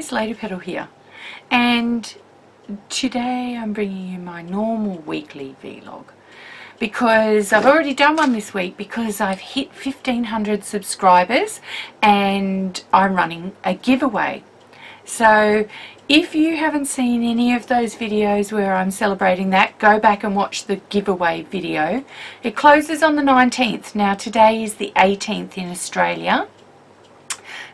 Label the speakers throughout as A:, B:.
A: Missladypetal here, and today I'm bringing you my normal weekly vlog because I've already done one this week because I've hit 1,500 subscribers and I'm running a giveaway. So if you haven't seen any of those videos where I'm celebrating that, go back and watch the giveaway video. It closes on the 19th. Now today is the 18th in Australia,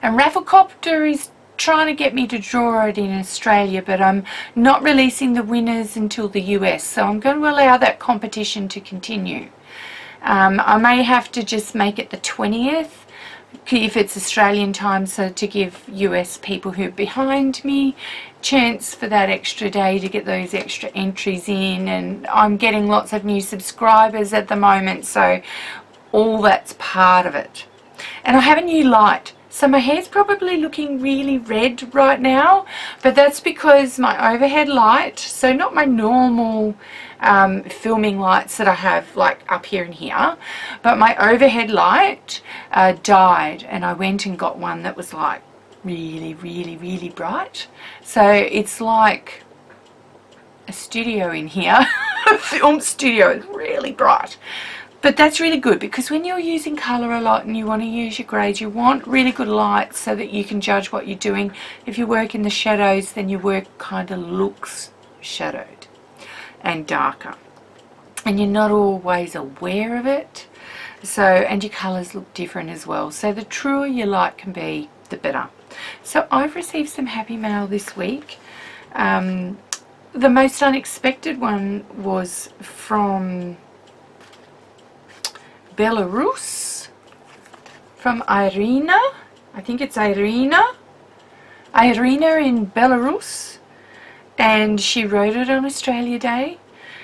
A: and Rafflecopter is trying to get me to draw it in Australia, but I'm not releasing the winners until the US, so I'm going to allow that competition to continue. I may have to just make it the 20th if it's Australian time, so to give US people who are behind me chance for that extra day to get those extra entries in. And I'm getting lots of new subscribers at the moment, so all that's part of it. And I have a new light. So my hair's probably looking really red right now, but that's because my overhead light, so not my normal filming lights that I have like up here and here, but my overhead light died, and I went and got one that was like really bright. So it's like a studio in here, a film studio. It's really bright. But that's really good because when you're using colour a lot and you want to use your grades, you want really good lights so that you can judge what you're doing. If you work in the shadows, then your work kind of looks shadowed and darker. And you're not always aware of it. So, and your colours look different as well. So the truer your light can be, the better. So I've received some happy mail this week. The most unexpected one was from Belarus, from Irina. I think it's Irina in Belarus, and she wrote it on Australia Day,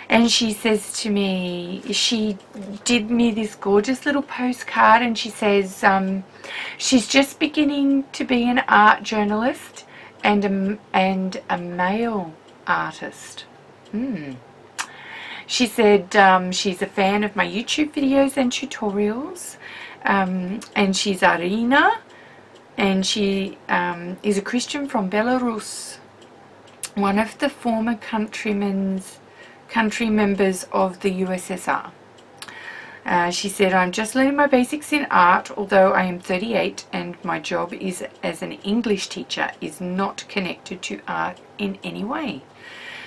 A: and she says to me, she did me this gorgeous little postcard, and she says she's just beginning to be an art journalist and a mail artist. She said she's a fan of my YouTube videos and tutorials, and she's Irina, and she is a Christian from Belarus, one of the former country members of the USSR. She said, I'm just learning my basics in art, although I am 38 and my job is as an English teacher is not connected to art in any way.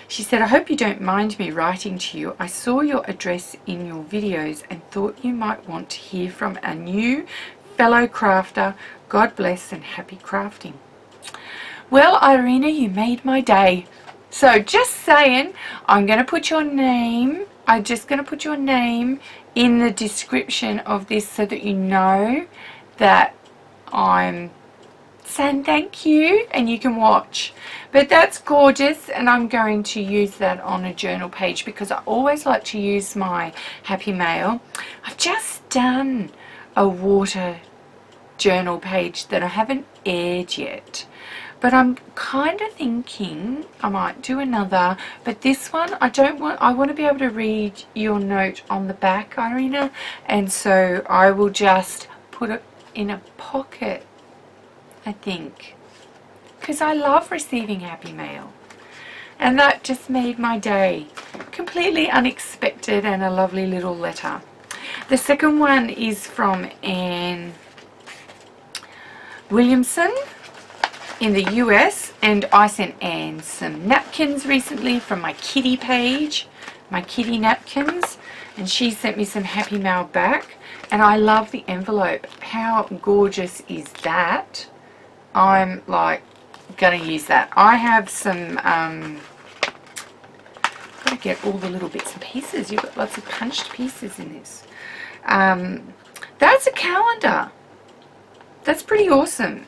A: She said, I hope you don't mind me writing to you. I saw your address in your videos and thought you might want to hear from a new fellow crafter. God bless and happy crafting. Well, Irina, you made my day. So just saying, I'm going to put your name, I'm just going to put your name in the description of this so that you know that I'm saying thank you and you can watch. But that's gorgeous, and I'm going to use that on a journal page because I always like to use my happy mail. I've just done a water journal page that I haven't aired yet, but I'm kind of thinking I might do another, but this one I want to be able to read your note on the back, Irina, and so I will just put it in a pocket, I think, because I love receiving happy mail, and that just made my day. Completely unexpected and a lovely little letter. The second one is from Anne Williamson in the US, and I sent Anne some napkins recently from my kitty page, my kitty napkins, and she sent me some happy mail back, and I love the envelope. How gorgeous is that? I'm like gonna use that. I have some gotta get all the little bits and pieces. You've got lots of punched pieces in this. That's a calendar. That's pretty awesome.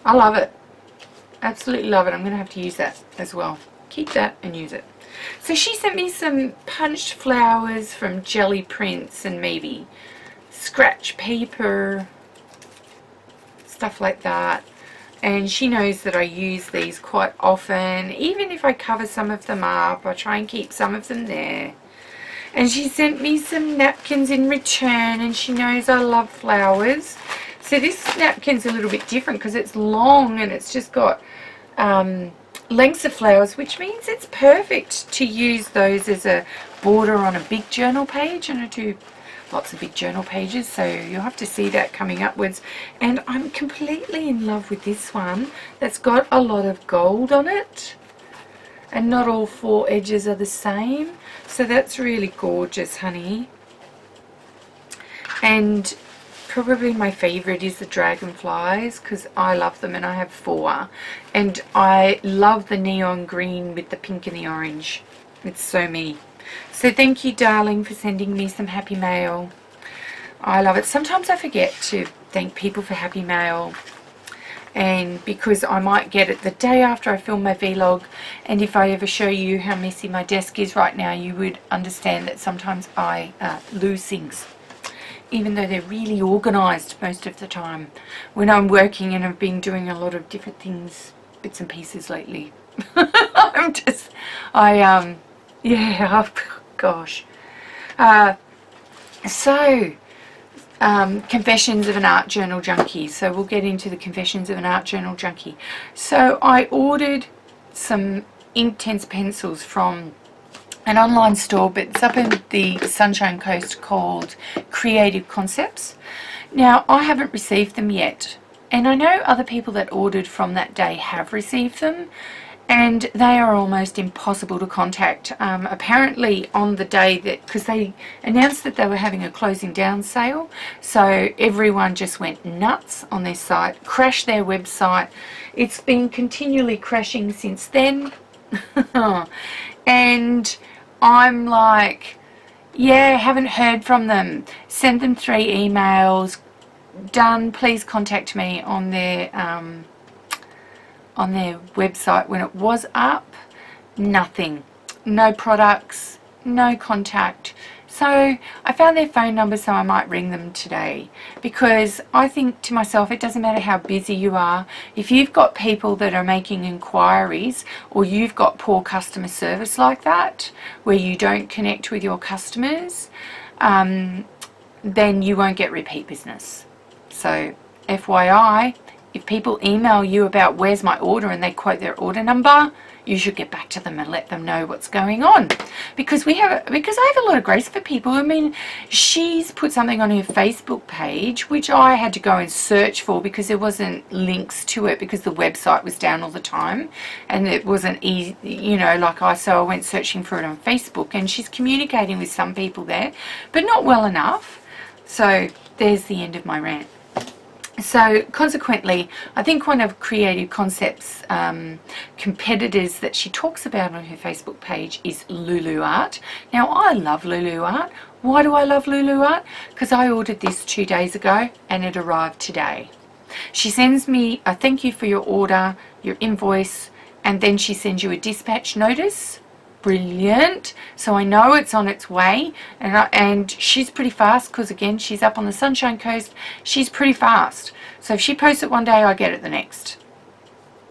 A: I love it. Absolutely love it. I'm gonna have to use that as well. Keep that and use it. So she sent me some punched flowers from Jelly Prints and maybe scratch paper, stuff like that, and she knows that I use these quite often. Even if I cover some of them up, I try and keep some of them there. And she sent me some napkins in return, and she knows I love flowers. So this napkin's a little bit different because it's long and it's just got lengths of flowers, which means it's perfect to use those as a border on a big journal page. And I do lots of big journal pages, so you'll have to see that coming upwards. And I'm completely in love with this one that's got a lot of gold on it, and not all 4 edges are the same, so that's really gorgeous, honey. And probably my favorite is the dragonflies, because I love them, and I have 4, and I love the neon green with the pink and the orange. It's so me. So thank you, darling, for sending me some happy mail. I love it. Sometimes I forget to thank people for happy mail, and because I might get it the day after I film my vlog, and if I ever show you how messy my desk is right now, you would understand that sometimes I lose things, even though they're really organised most of the time when I'm working, and I've been doing a lot of different things, bits and pieces lately. Yeah, oh, gosh. Confessions of an Art Journal Junkie. So we'll get into the Confessions of an Art Journal Junkie. So I ordered some Inktense pencils from an online store, but it's up in the Sunshine Coast, called Creative Concepts. Now, I haven't received them yet, and I know other people that ordered from that day have received them, and they are almost impossible to contact. Apparently on the day that, because they announced that they were having a closing down sale, so everyone just went nuts on their site, crashed their website. It's been continually crashing since then. And I'm like, yeah, haven't heard from them. Send them 3 emails. Done. Please contact me on their website when it was up. Nothing. No products. No contact. So I found their phone number, so I might ring them today, because I think to myself, it doesn't matter how busy you are. If you've got people that are making inquiries, or you've got poor customer service like that, where you don't connect with your customers, then you won't get repeat business. So FYI, if people email you about where's my order and they quote their order number, you should get back to them and let them know what's going on. Because I have a lot of grace for people. I mean, she's put something on her Facebook page, which I had to go and search for because there wasn't links to it, because the website was down all the time and it wasn't easy, you know, so I went searching for it on Facebook, and she's communicating with some people there, but not well enough. So there's the end of my rant. So consequently, I think one of Creative Concepts' competitors that she talks about on her Facebook page is Lulu Art. Now, I love Lulu Art. Why do I love Lulu Art? Because I ordered this 2 days ago and it arrived today. She sends me a thank you for your order, your invoice, and then she sends you a dispatch notice. Brilliant. So I know it's on its way, and she's pretty fast, because again, she's up on the Sunshine Coast. She's pretty fast. So if she posts it one day, I get it the next.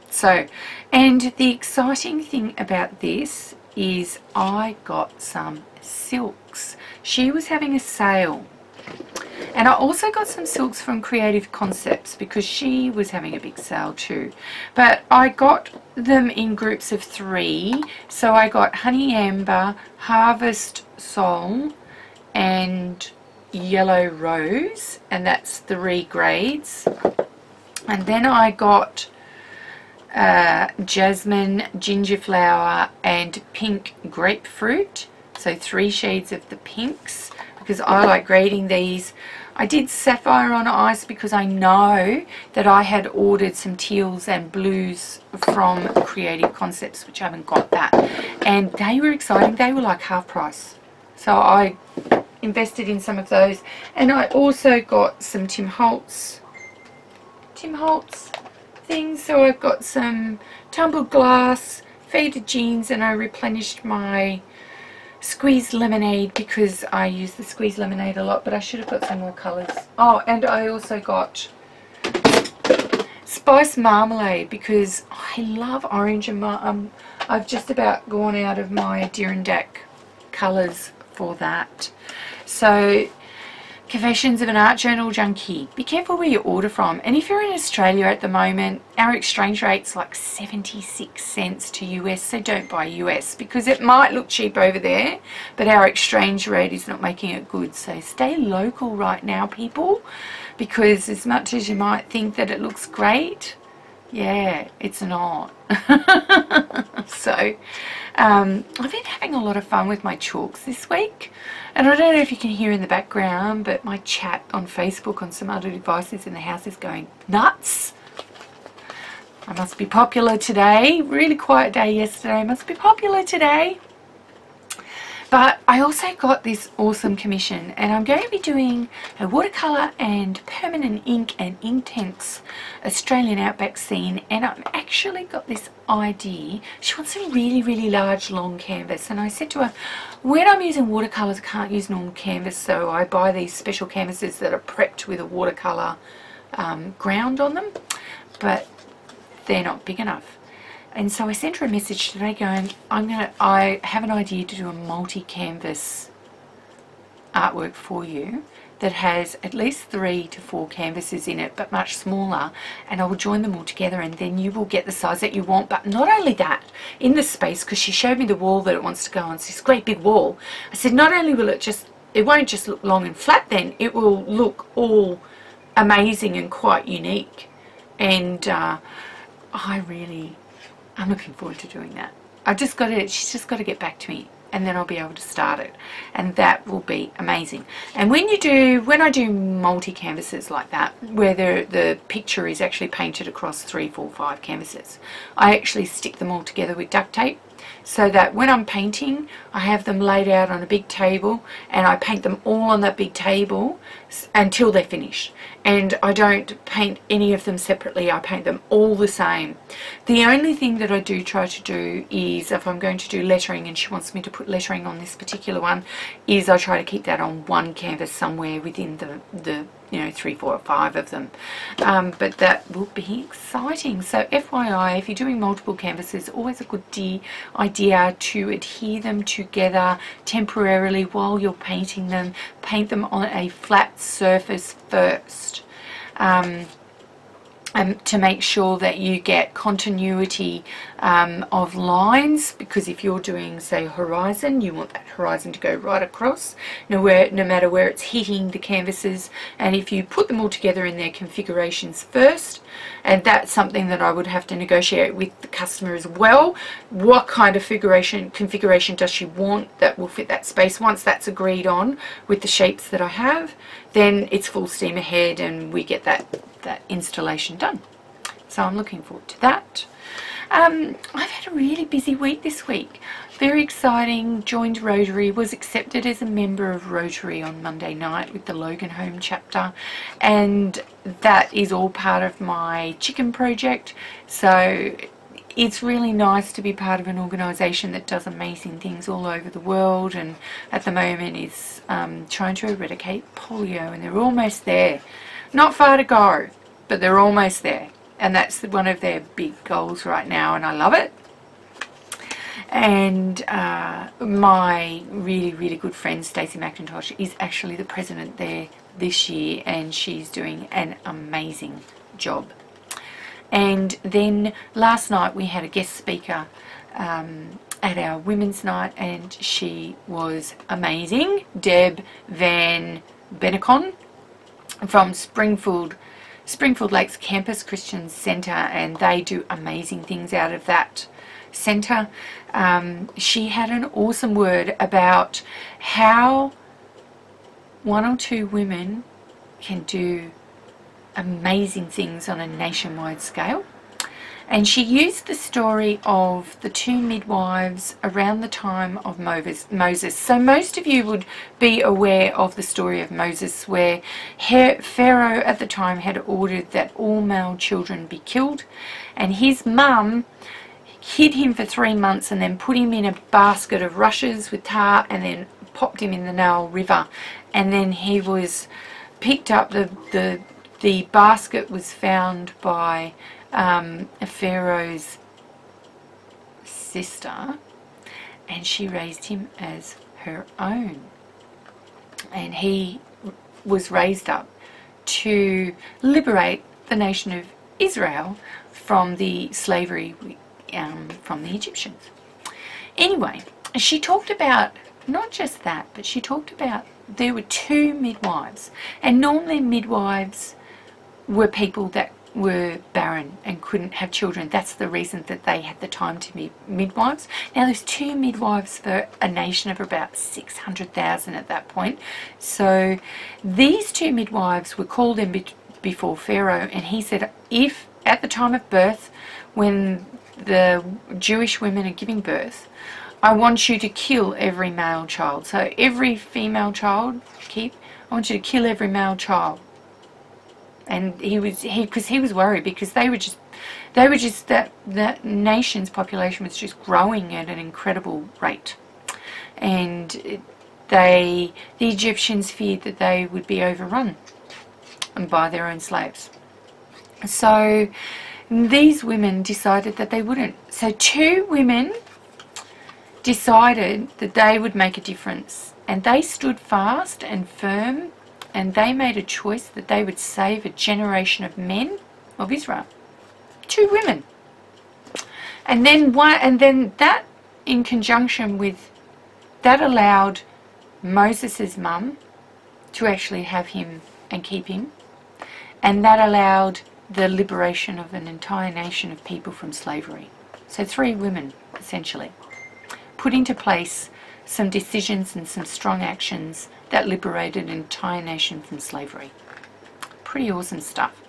A: So, and the exciting thing about this is I got some silks. She was having a sale. And I also got some silks from Creative Concepts because she was having a big sale too. But I got them in groups of 3. So I got Honey Amber, Harvest Soul, and Yellow Rose. And that's 3 grades. And then I got Jasmine, Ginger Flower, and Pink Grapefruit. So 3 shades of the pinks, because I like grading these. I did Sapphire on Ice because I know that I had ordered some teals and blues from Creative Concepts, which I haven't got that. And they were exciting. They were like half price. So I invested in some of those. And I also got some Tim Holtz things. So I've got some tumbled glass, faded jeans, and I replenished my squeezed lemonade because I use the squeezed lemonade a lot, but I should have got some more colours. Oh, and I also got spice marmalade because I love orange, and I've just about gone out of my Adirondack colours for that. So Confessions of an Art Journal Junkie. Be careful where you order from. And if you're in Australia at the moment, our exchange rate's like 76 cents to US, so don't buy US because it might look cheap over there, but our exchange rate is not making it good. So stay local right now, people, because as much as you might think that it looks great, yeah, it's not. So I've been having a lot of fun with my chalks this week, and I don't know if you can hear in the background, but my chat on Facebook on some other devices in the house is going nuts. I must be popular today. Really quiet day yesterday. Must be popular today. But I also got this awesome commission, and I'm going to be doing a watercolour and permanent ink and Inktense Australian outback scene, and I've actually got this idea. She wants a really, really large long canvas, and I said to her, when I'm using watercolours I can't use normal canvas, so I buy these special canvases that are prepped with a watercolour ground on them, but they're not big enough. And so I sent her a message today going, I have an idea to do a multi-canvas artwork for you that has at least 3 to 4 canvases in it, but much smaller, and I will join them all together, and then you will get the size that you want. But not only that, in the space, because she showed me the wall that it wants to go on, it's this great big wall. I said, not only will it won't just look long and flat then, it will look all amazing and quite unique. And I'm looking forward to doing that. She's just got to get back to me, and then I'll be able to start it, and that will be amazing. And when I do multi canvases like that, where the picture is actually painted across 3, 4, 5 canvases, I actually stick them all together with duct tape, so that when I'm painting I have them laid out on a big table, and I paint them all on that big table until they're finished. And I don't paint any of them separately, I paint them all the same. The only thing that I do try to do is, if I'm going to do lettering and she wants me to put lettering on this particular one, is I try to keep that on one canvas somewhere within the 3, 4 or 5 of them. But that will be exciting. So FYI, if you're doing multiple canvases, always a good idea to adhere them together temporarily while you're painting them. Paint them on a flat surface first, to make sure that you get continuity of lines, because if you're doing, say, horizon, you want that horizon to go right across, no matter where it's hitting the canvases. And if you put them all together in their configurations first, and that's something that I would have to negotiate with the customer as well, what kind of configuration does she want that will fit that space. Once that's agreed on with the shapes that I have, then it's full steam ahead and we get that installation done. So I'm looking forward to that. I've had a really busy week this week. Very exciting. Joined Rotary, was accepted as a member of Rotary on Monday night with the Logan Home chapter, and that is all part of my chicken project. So it's really nice to be part of an organisation that does amazing things all over the world, and at the moment is trying to eradicate polio, and they're almost there. Not far to go, but they're almost there, and that's one of their big goals right now, and I love it. And my really, really good friend Stacey McIntosh is actually the president there this year, and she's doing an amazing job. And then last night we had a guest speaker at our women's night, and she was amazing. Deb Van Benecon from Springfield Lakes Campus Christian Centre, and they do amazing things out of that centre. She had an awesome word about how 1 or 2 women can do amazing things on a nationwide scale. And she used the story of the 2 midwives around the time of Moses. So most of you would be aware of the story of Moses, where Pharaoh at the time had ordered that all male children be killed, and his mum hid him for 3 months and then put him in a basket of rushes with tar and then popped him in the Nile River. And then he was picked up, the basket was found by Pharaoh's sister, and she raised him as her own. And he was raised up to liberate the nation of Israel from the slavery from the Egyptians. Anyway, she talked about not just that, but she talked about there were 2 midwives, and normally midwives were people that were barren and couldn't have children. That's the reason that they had the time to be midwives. Now there's 2 midwives for a nation of about 600,000 at that point. So these 2 midwives were called in before Pharaoh, and he said, if at the time of birth, when the Jewish women are giving birth, I want you to kill every male child. So every female child, I want you to kill every male child. And because he was worried, because they were just that nation's population was just growing at an incredible rate, and the Egyptians feared that they would be overrun by their own slaves. So these women decided that they wouldn't. So 2 women decided that they would make a difference, and they stood fast and firm, and they made a choice that they would save a generation of men of Israel. 2 women. And then that, in conjunction with that, allowed Moses' mum to actually have him and keep him, and that allowed the liberation of an entire nation of people from slavery. So 3 women, essentially, put into place some decisions and some strong actions that liberated an entire nation from slavery. Pretty awesome stuff.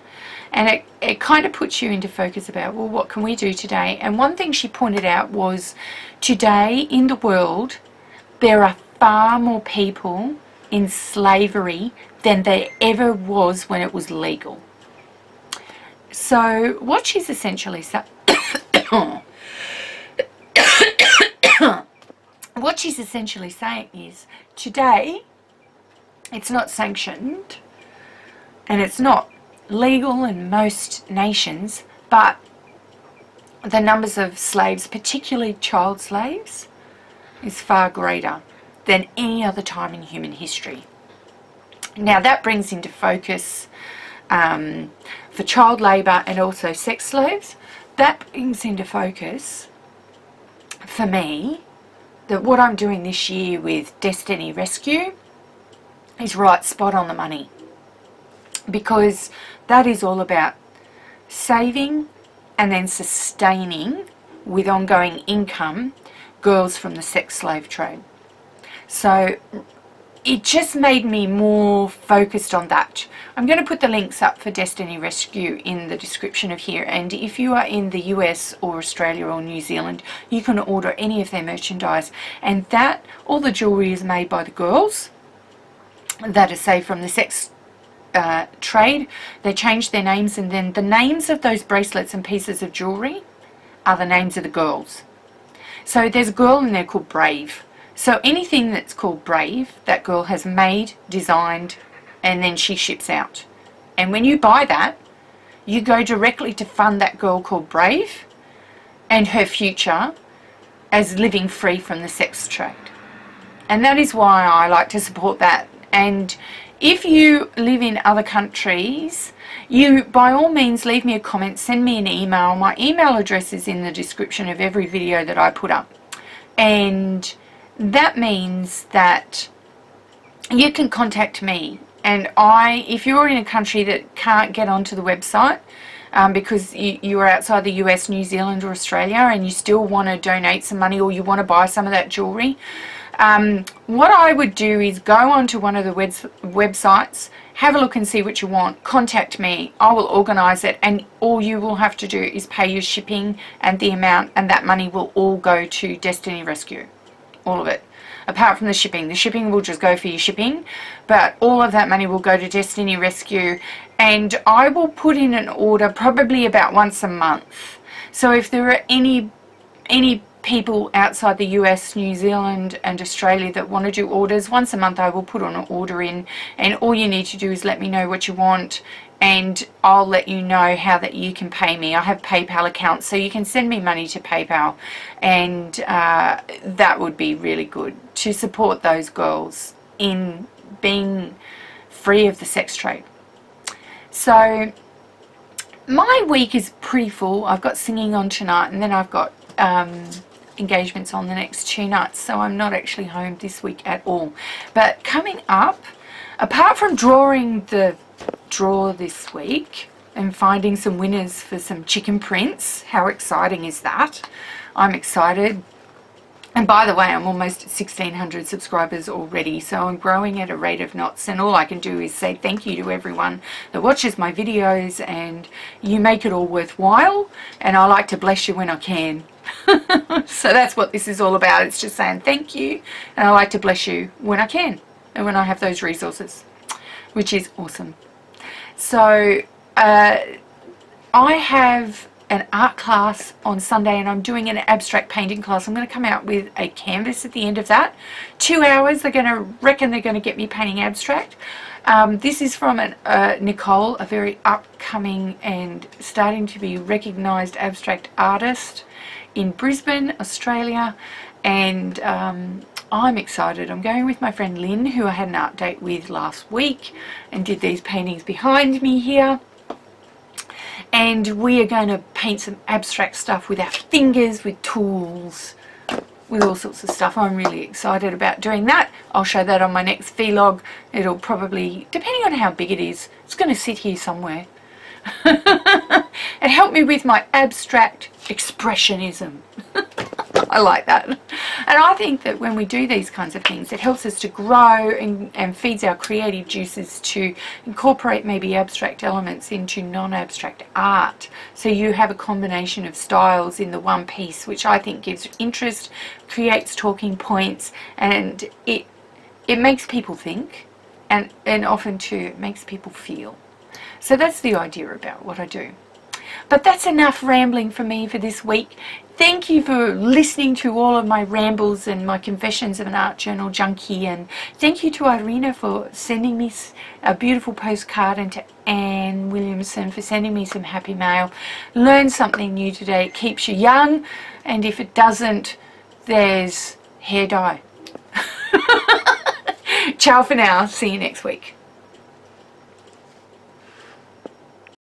A: And it kind of puts you into focus about, well, what can we do today? And one thing she pointed out was, today in the world, there are far more people in slavery than there ever was when it was legal. So what she's essentially saying, what she's essentially saying is, today it's not sanctioned and it's not legal in most nations, but the numbers of slaves, particularly child slaves, is far greater than any other time in human history. Now that brings into focus for child labour and also sex slaves. That brings into focus for me that what I'm doing this year with Destiny Rescue is right spot on the money, because that is all about saving and then sustaining with ongoing income girls from the sex slave trade. So it just made me more focused on that. I'm going to put the links up for Destiny Rescue in the description of here, and if you are in the US or Australia or New Zealand, you can order any of their merchandise, and that all the jewellery is made by the girls that are saved from the sex trade. They change their names, and then the names of those bracelets and pieces of jewellery are the names of the girls. So there's a girl in there called Brave. So anything that's called Brave, that girl has made, designed, and then she ships out. And when you buy that, you go directly to fund that girl called Brave and her future as living free from the sex trade. And that is why I like to support that. And if you live in other countries, you by all means leave me a comment, send me an email. My email address is in the description of every video that I put up. And that means that you can contact me, and if you're in a country that can't get onto the website because you are outside the US, New Zealand or Australia, and you still want to donate some money or you want to buy some of that jewellery, what I would do is go onto one of the websites, have a look and see what you want, contact me, I will organise it, and all you will have to do is pay your shipping and the amount, and that money will all go to Destiny Rescue. All of it. Apart from the shipping will just go for your shipping, but all of that money will go to Destiny Rescue, and I will put in an order probably about once a month. So if there are any people outside the US, New Zealand and Australia that want to do orders, once a month I will put an order in, and all you need to do is let me know what you want, and I'll let you know how that you can pay me. I have PayPal accounts, so you can send me money to PayPal, and that would be really good to support those girls in being free of the sex trade. So my week is pretty full. I've got singing on tonight, and then I've got engagements on the next 2 nights, so I'm not actually home this week at all. But coming up, apart from drawing the draw this week and finding some winners for some chicken prints, how exciting is that? I'm excited. And by the way, I'm almost at 1,600 subscribers already, so I'm growing at a rate of knots, and all I can do is say thank you to everyone that watches my videos, and you make it all worthwhile, and I like to bless you when I can. So that's what this is all about. It's just saying thank you, and I like to bless you when I can and when I have those resources, which is awesome. So I have an art class on Sunday, and I'm doing an abstract painting class. I'm going to come out with a canvas at the end of that. 2 hours. They're going to reckon they're going to get me painting abstract. This is from Nicole, a very upcoming and starting to be recognised abstract artist in Brisbane, Australia, and I'm excited. I'm going with my friend Lynn, who I had an art date with last week, and did these paintings behind me here. And we are going to paint some abstract stuff with our fingers, with tools, with all sorts of stuff. I'm really excited about doing that. I'll show that on my next vlog. It'll probably, depending on how big it is, it's going to sit here somewhere. And help me with my abstract expressionism. I like that. And I think that when we do these kinds of things, it helps us to grow and feeds our creative juices to incorporate maybe abstract elements into non-abstract art. So you have a combination of styles in the one piece, which I think gives interest, creates talking points, and it makes people think, and often too it makes people feel. So that's the idea about what I do. But that's enough rambling for me for this week. Thank you for listening to all of my rambles and my confessions of an art journal junkie, and thank you to Irina for sending me a beautiful postcard, and to Anne Williamson for sending me some happy mail. Learn something new today. It keeps you young, and if it doesn't, there's hair dye. Ciao for now. See you next week.